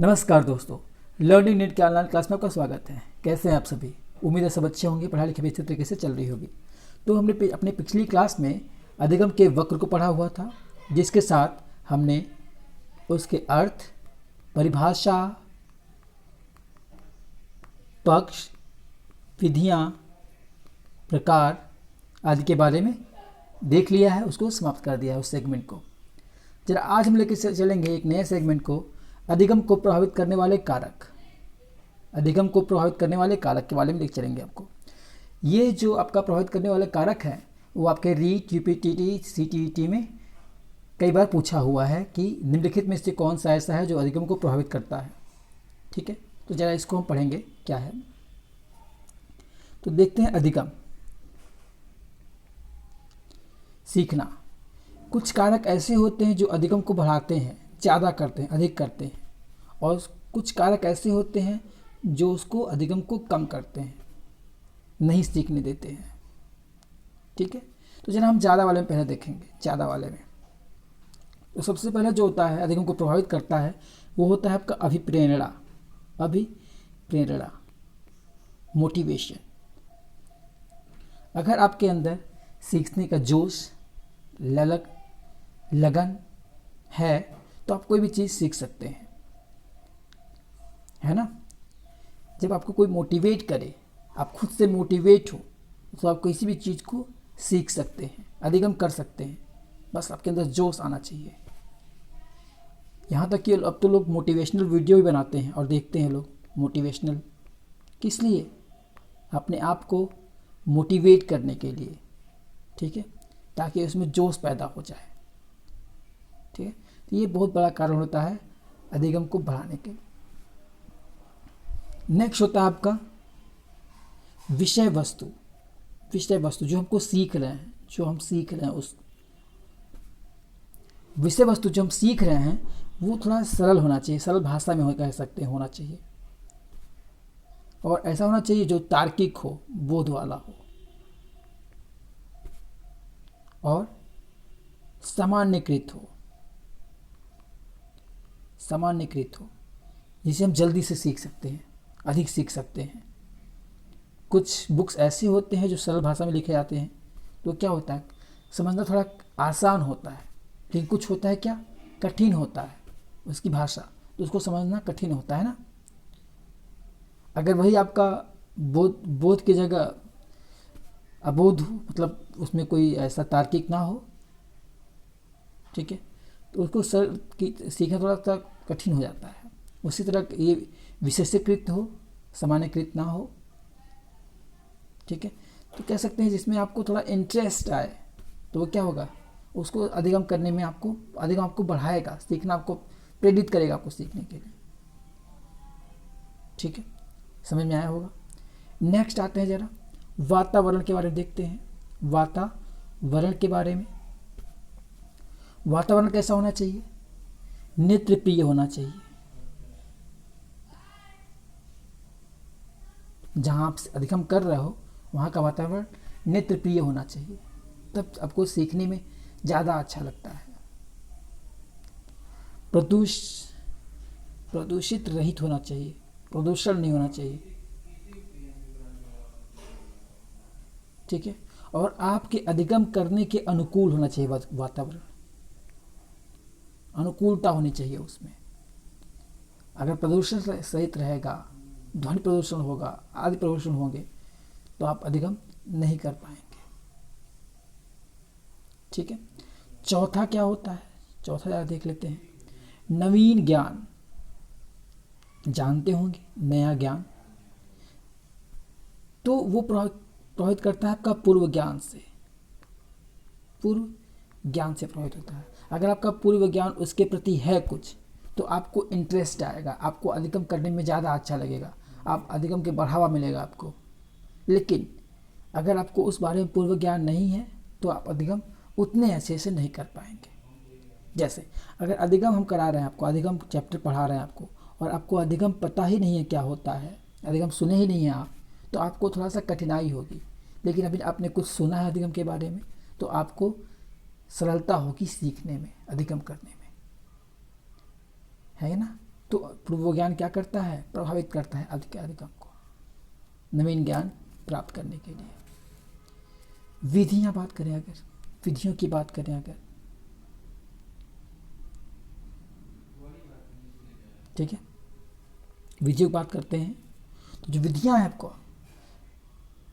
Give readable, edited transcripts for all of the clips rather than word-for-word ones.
नमस्कार दोस्तों, learning net के ऑनलाइन क्लास में आपका स्वागत है। कैसे हैं आप सभी? उम्मीद है सब अच्छे होंगे, पढ़ाई लिखाई भी अच्छे तरीके से चल रही होगी। तो हमने अपनी पिछली क्लास में अधिगम के वक्र को पढ़ा हुआ था, जिसके साथ हमने उसके अर्थ, परिभाषा, पक्ष, विधियाँ, प्रकार आदि के बारे में देख लिया है, उसको समाप्त कर दिया है उस सेगमेंट को। जरा आज हम लेकर चलेंगे एक नए सेगमेंट को, अधिगम को प्रभावित करने वाले कारक। अधिगम को प्रभावित करने वाले कारक के बारे में लेकर चलेंगे आपको। ये जो आपका प्रभावित करने वाले कारक है वो आपके रीट, यूपीटीटी, सीटीईटी में कई बार पूछा हुआ है कि निम्नलिखित में से कौन सा ऐसा है जो अधिगम को प्रभावित करता है। ठीक है, तो जरा इसको हम पढ़ेंगे क्या है। तो देखते हैं अधिगम। सीखना। कुछ कारक ऐसे होते हैं जो अधिगम को बढ़ाते हैं, ज़्यादा करते हैं, अधिक करते हैं, और कुछ कारक ऐसे होते हैं जो उसको अधिगम को कम करते हैं, नहीं सीखने देते हैं। ठीक है, तो जरा हम ज़्यादा वाले में पहले देखेंगे। ज़्यादा वाले में तो सबसे पहले जो होता है अधिगम को प्रभावित करता है वो होता है आपका अभिप्रेरणा। अभिप्रेरणा, मोटिवेशन। अगर आपके अंदर सीखने का जोश, लगन है तो आप कोई भी चीज़ सीख सकते हैं, है ना। जब आपको कोई मोटिवेट करे, आप खुद से मोटिवेट हो, तो आप किसी भी चीज़ को सीख सकते हैं, अधिगम कर सकते हैं। बस आपके अंदर जोश आना चाहिए। यहाँ तक कि अब तो लोग मोटिवेशनल वीडियो भी बनाते हैं और देखते हैं लोग मोटिवेशनल। किस लिए? अपने आप को मोटिवेट करने के लिए। ठीक है, ताकि उसमें जोश पैदा हो जाए। ठीक है, तो ये बहुत बड़ा कारण होता है अधिगम को बढ़ाने के। नेक्स्ट होता है आपका विषय वस्तु। विषय वस्तु जो हमको सीख रहे हैं, जो हम सीख रहे हैं, उस विषय वस्तु जो हम सीख रहे हैं वो थोड़ा सरल होना चाहिए, सरल भाषा में कह सकते हैं होना चाहिए। और ऐसा होना चाहिए जो तार्किक हो, बोध वाला हो, और सामान्यकृत हो। सामान्यकृत हो जिसे हम जल्दी से सीख सकते हैं, अधिक सीख सकते हैं। कुछ बुक्स ऐसे होते हैं जो सरल भाषा में लिखे जाते हैं, तो क्या होता है, समझना थोड़ा आसान होता है, लेकिन कुछ होता है क्या, कठिन होता है उसकी भाषा, तो उसको समझना कठिन होता है ना। अगर वही आपका बोध की जगह अबोध हो, मतलब उसमें कोई ऐसा तार्किक ना हो, ठीक है, तो उसको सीखना थोड़ा सा कठिन हो जाता है। उसी तरह ये विशेषीकृत हो, सामान्यकृत ना हो। ठीक है, तो कह सकते हैं जिसमें आपको थोड़ा इंटरेस्ट आए, तो वो क्या होगा, उसको अधिगम करने में अधिगम आपको बढ़ाएगा, सीखना आपको प्रेरित करेगा आपको सीखने के लिए। ठीक है, समझ में आया होगा। नेक्स्ट आते हैं जरा वातावरण के बारे में देखते हैं। वातावरण के बारे में, वातावरण कैसा होना चाहिए, नेत्र प्रिय होना चाहिए। जहाँ आप अधिगम कर रहे हो वहाँ का वातावरण नेत्र प्रिय होना चाहिए, तब आपको सीखने में ज़्यादा अच्छा लगता है। प्रदूषित रहित होना चाहिए, प्रदूषण नहीं होना चाहिए। ठीक है, और आपके अधिगम करने के अनुकूल होना चाहिए वातावरण, अनुकूलता होनी चाहिए उसमें। अगर प्रदूषण सहित रहेगा, ध्वनि प्रदूषण होगा, आदि प्रदूषण होंगे, तो आप अधिगम नहीं कर पाएंगे। ठीक है, चौथा क्या होता है, चौथा जरा देख लेते हैं। नवीन ज्ञान, जानते होंगे नया ज्ञान, तो वो प्रभावित करता है आपका पूर्व ज्ञान से। पूर्व ज्ञान से प्रभावित होता है। अगर आपका पूर्व ज्ञान उसके प्रति है कुछ, तो आपको इंटरेस्ट आएगा, आपको अधिगम करने में ज़्यादा अच्छा लगेगा, आप अधिगम के बढ़ावा मिलेगा आपको। लेकिन अगर आपको उस बारे में पूर्व ज्ञान नहीं है तो आप अधिगम उतने अच्छे से नहीं कर पाएंगे। जैसे अगर अधिगम हम करा रहे हैं आपको, अधिगम चैप्टर पढ़ा रहे हैं आपको, और आपको अधिगम पता ही नहीं है क्या होता है, अधिगम सुने ही नहीं है आप, तो आपको थोड़ा सा कठिनाई होगी। लेकिन अभी आपने कुछ सुना है अधिगम के बारे में, तो आपको सरलता होगी सीखने में, अधिगम करने में, है ना। तो पूर्व ज्ञान क्या करता है, प्रभावित करता है अधिक अधिगम को नवीन ज्ञान प्राप्त करने के लिए। विधियां बात करें अगर, विधियों की बात करें अगर, ठीक है, विधियों की बात करते हैं तो जो विधियां हैं आपको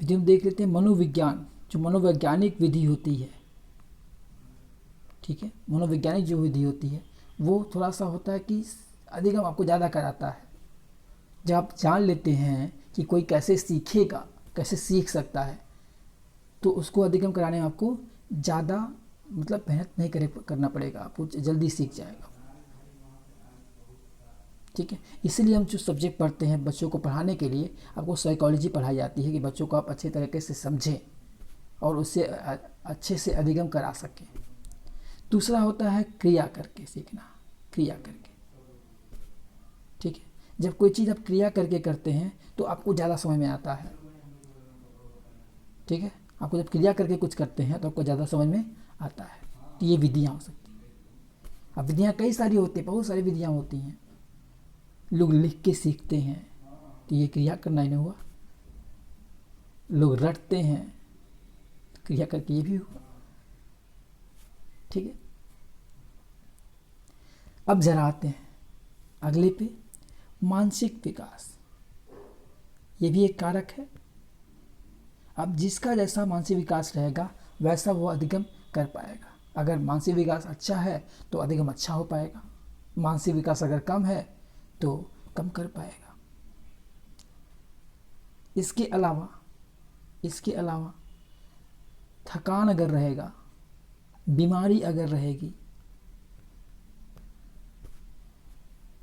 विधि में देख लेते हैं। मनोविज्ञान, जो मनोवैज्ञानिक विधि होती है, ठीक है, मनोवैज्ञानिक जो विधि होती है वो थोड़ा सा होता है कि अधिगम आपको ज़्यादा कराता है। जब आप जान लेते हैं कि कोई कैसे सीखेगा, कैसे सीख सकता है, तो उसको अधिगम कराने में आपको ज़्यादा मतलब मेहनत नहीं करना पड़ेगा, आपको जल्दी सीख जाएगा, ठीक है। इसीलिए हम जो सब्जेक्ट पढ़ते हैं बच्चों को पढ़ाने के लिए आपको साइकोलॉजी पढ़ाई जाती है कि बच्चों को आप अच्छे तरीके से समझें और उससे अच्छे से अधिगम करा सकें। दूसरा होता है क्रिया करके सीखना, क्रिया करके, ठीक है। जब कोई चीज़ आप क्रिया करके करते हैं तो आपको ज़्यादा समझ में आता है, ठीक है। आपको जब क्रिया करके कुछ करते हैं तो आपको ज़्यादा समझ में आता है। तो ये विधियाँ हो सकती हैं। अब विधियाँ कई सारी होती हैं, बहुत सारी विधियाँ होती हैं। लोग लिख के सीखते हैं तो ये क्रिया करना ही नहीं हुआ। लोग रटते हैं, क्रिया करके ये भी हुआ, ठीक है। अब जरा आते हैं अगले पे, मानसिक विकास। ये भी एक कारक है। अब जिसका जैसा मानसिक विकास रहेगा वैसा वो अधिगम कर पाएगा। अगर मानसिक विकास अच्छा है तो अधिगम अच्छा हो पाएगा, मानसिक विकास अगर कम है तो कम कर पाएगा। इसके अलावा थकान अगर रहेगा, बीमारी अगर रहेगी,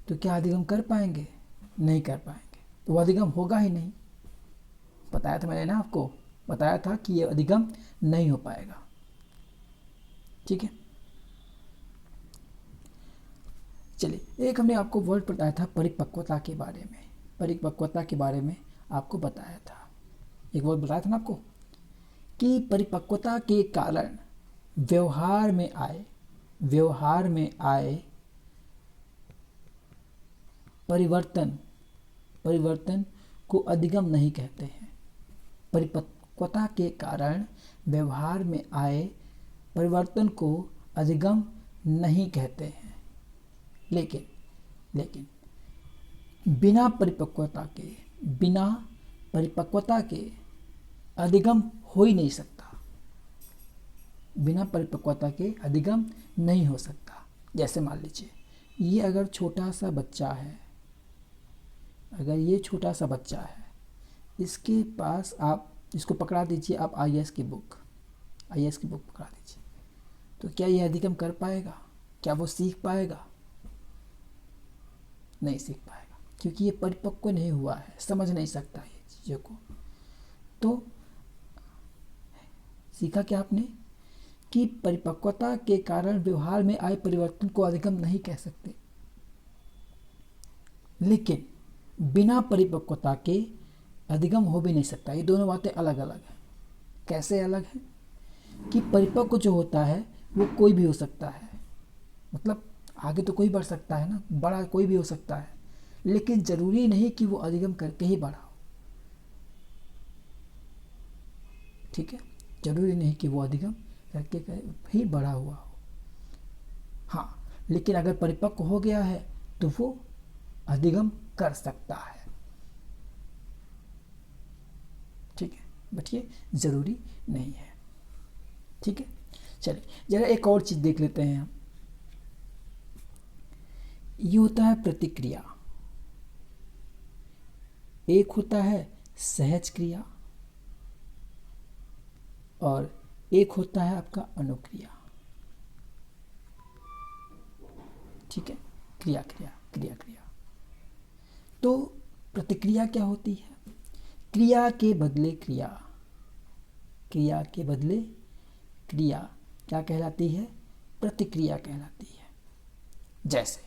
तो क्या अधिगम कर पाएंगे? नहीं कर पाएंगे, तो वो अधिगम होगा ही नहीं। बताया था मैंने ना, आपको बताया था कि ये अधिगम नहीं हो पाएगा, ठीक है। चलिए, एक हमने आपको वर्ड बताया था परिपक्वता के बारे में, परिपक्वता के बारे में आपको बताया था। एक वर्ड बताया था ना आपको कि परिपक्वता के कारण व्यवहार में आए परिवर्तन को अधिगम नहीं कहते हैं। परिपक्वता के कारण व्यवहार में आए परिवर्तन को अधिगम नहीं कहते हैं। लेकिन बिना परिपक्वता के अधिगम हो ही नहीं सकता। बिना परिपक्वता के अधिगम नहीं हो सकता। जैसे मान लीजिए ये अगर छोटा सा बच्चा है, इसके पास आप इसको पकड़ा दीजिए, आप आईएएस की बुक पकड़ा दीजिए, तो क्या ये अधिगम कर पाएगा? क्या वो सीख पाएगा? नहीं सीख पाएगा, क्योंकि ये परिपक्व नहीं हुआ है, समझ नहीं सकता ये चीज़ों को। तो सीखा क्या आपने कि परिपक्वता के कारण व्यवहार में आए परिवर्तन को अधिगम नहीं कह सकते, लेकिन बिना परिपक्वता के अधिगम हो भी नहीं सकता। ये दोनों बातें अलग अलग हैं। कैसे अलग है? कि परिपक्व जो होता है वो कोई भी हो सकता है, मतलब आगे तो कोई बढ़ सकता है ना, बड़ा कोई भी हो सकता है, लेकिन जरूरी नहीं कि वो अधिगम करके ही बड़ा हो, ठीक है। जरूरी नहीं कि वो अधिगम करके ही बड़ा हुआ हो। हाँ, लेकिन अगर परिपक्व हो गया है तो वो अधिगम कर सकता है, ठीक है, बट ये जरूरी नहीं है, ठीक है। चलिए जरा एक और चीज देख लेते हैं हम। ये होता है प्रतिक्रिया, एक होता है सहज क्रिया और एक होता है आपका अनुक्रिया, ठीक है। क्रिया क्रिया क्रिया क्रिया। तो प्रतिक्रिया क्या होती है? क्रिया के बदले क्रिया, क्रिया के बदले क्रिया क्या कहलाती है? प्रतिक्रिया कहलाती है। जैसे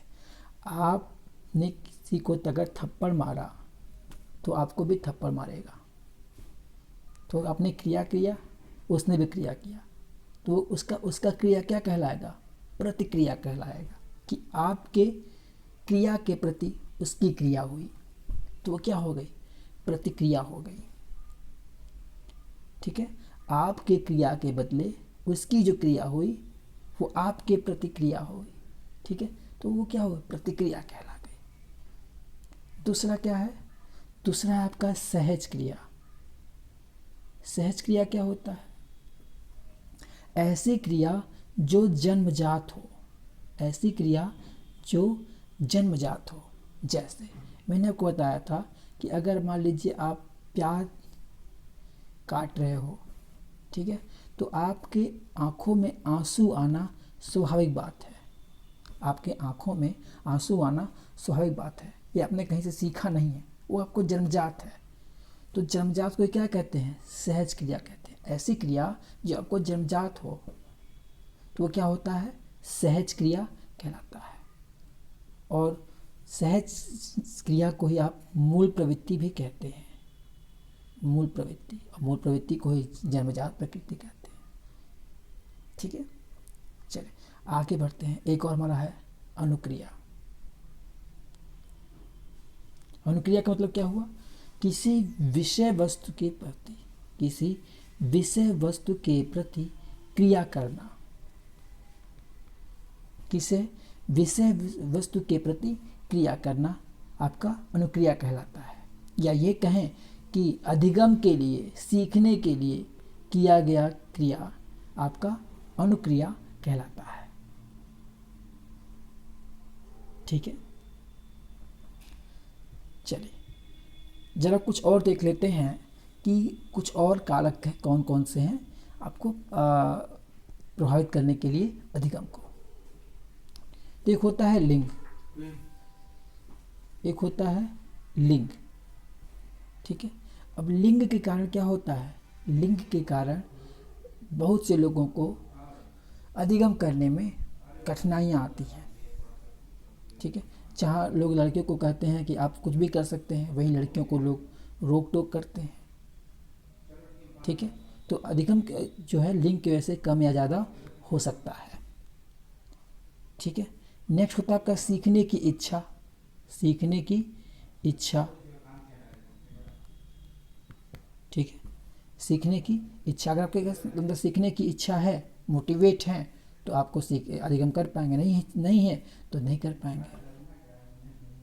आपने किसी को अगर थप्पड़ मारा तो आपको भी थप्पड़ मारेगा, तो आपने क्रिया किया, उसने भी क्रिया किया, तो उसका क्रिया क्या कहलाएगा? प्रतिक्रिया कहलाएगा। कि क्रिया के प्रति उसकी क्रिया हुई, तो वो क्या हो गई, प्रतिक्रिया हो गई। ठीक है, आपके क्रिया के बदले उसकी जो क्रिया हुई वो आपके प्रतिक्रिया हो गई। ठीक है, तो वो क्या हुआ, प्रतिक्रिया कहला गई। दूसरा क्या है, दूसरा है आपका सहज क्रिया। सहज क्रिया क्या होता है, ऐसी क्रिया जो जन्मजात हो, ऐसी क्रिया जो जन्मजात हो। जैसे मैंने आपको बताया था कि अगर मान लीजिए आप प्याज काट रहे हो, ठीक है, तो आपके आँखों में आंसू आना स्वाभाविक बात है। आपके आँखों में आंसू आना स्वाभाविक बात है, ये आपने कहीं से सीखा नहीं है, वो आपको जन्मजात है। तो जन्मजात को क्या कहते हैं, सहज क्रिया कहते हैं। ऐसी क्रिया जो आपको जन्मजात हो तो वो क्या होता है, सहज क्रिया कहलाता है। और सहज क्रिया को ही आप मूल प्रवृत्ति भी कहते हैं, मूल प्रवृत्ति, और मूल प्रवृत्ति को ही जन्मजात प्रकृति कहते हैं। ठीक है, चलिए आगे बढ़ते हैं। एक और हमारा है अनुक्रिया। अनुक्रिया का मतलब क्या हुआ, किसी विषय वस्तु के प्रति, किसी विषय वस्तु के प्रति क्रिया करना, किसी विषय वस्तु के प्रति क्रिया करना आपका अनुक्रिया कहलाता है। या ये कहें कि अधिगम के लिए, सीखने के लिए किया गया क्रिया आपका अनुक्रिया कहलाता है। ठीक है, चलिए जरा कुछ और देख लेते हैं कि कुछ और कारक है कौन कौन से हैं आपको प्रभावित करने के लिए अधिगम को। तो एक होता है लिंग, एक होता है लिंग। ठीक है, अब लिंग के कारण क्या होता है, लिंग के कारण बहुत से लोगों को अधिगम करने में कठिनाइयाँ आती हैं। ठीक है, जहाँ लोग लड़कियों को कहते हैं कि आप कुछ भी कर सकते हैं, वहीं लड़कियों को लोग रोक टोक करते हैं। ठीक है, तो अधिगम जो है लिंग की वजह से कम या ज़्यादा हो सकता है। ठीक है, नेक्स्ट होता है आपका सीखने की इच्छा। सीखने की इच्छा, ठीक है, सीखने की इच्छा। अगर आपके अंदर सीखने की इच्छा है, मोटिवेट हैं, तो आपको अधिगम कर पाएंगे, नहीं है तो नहीं कर पाएंगे।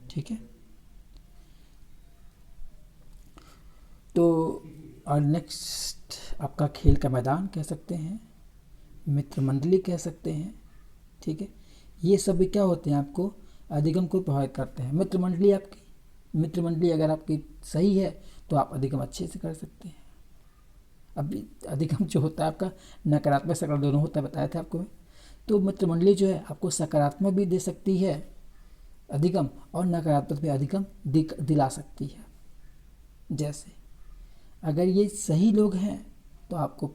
ठीक है, तो और नेक्स्ट आपका खेल का मैदान कह सकते हैं, मित्र मंडली कह सकते हैं। ठीक है, ये सब भी क्या होते हैं, आपको अधिगम को प्रभावित करते हैं। मित्र मंडली आपकी, मित्र मंडली अगर आपकी सही है तो आप अधिगम अच्छे से कर सकते हैं। अब अधिगम जो होता है आपका नकारात्मक सकारात्मक दोनों होता है, बताया था आपको मैं। तो मित्र मंडली जो है आपको सकारात्मक भी दे सकती है अधिगम, और नकारात्मक भी अधिगम दिला सकती है। जैसे अगर ये सही लोग हैं तो आपको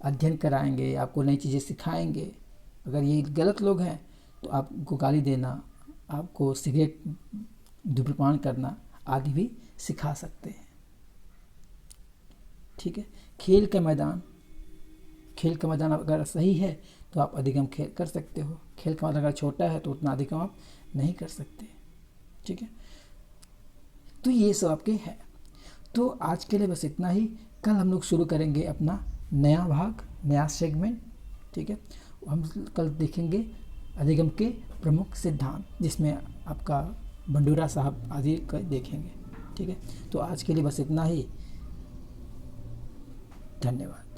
अध्ययन कराएंगे, आपको नई चीज़ें सिखाएंगे। अगर ये गलत लोग हैं तो आपको गाली देना, आपको सिगरेट धूम्रपान करना आदि भी सिखा सकते हैं। ठीक है, खेल का मैदान, खेल का मैदान अगर सही है तो आप अधिगम खेल कर सकते हो। खेल का मैदान अगर छोटा है तो उतना अधिगम आप नहीं कर सकते। ठीक है, तो ये सब आपके हैं। तो आज के लिए बस इतना ही। कल हम लोग शुरू करेंगे अपना नया भाग, नया सेगमेंट। ठीक है, हम कल देखेंगे अधिगम के प्रमुख सिद्धांत, जिसमें आपका बंडूरा साहब आदि देखेंगे। ठीक है, तो आज के लिए बस इतना ही। धन्यवाद।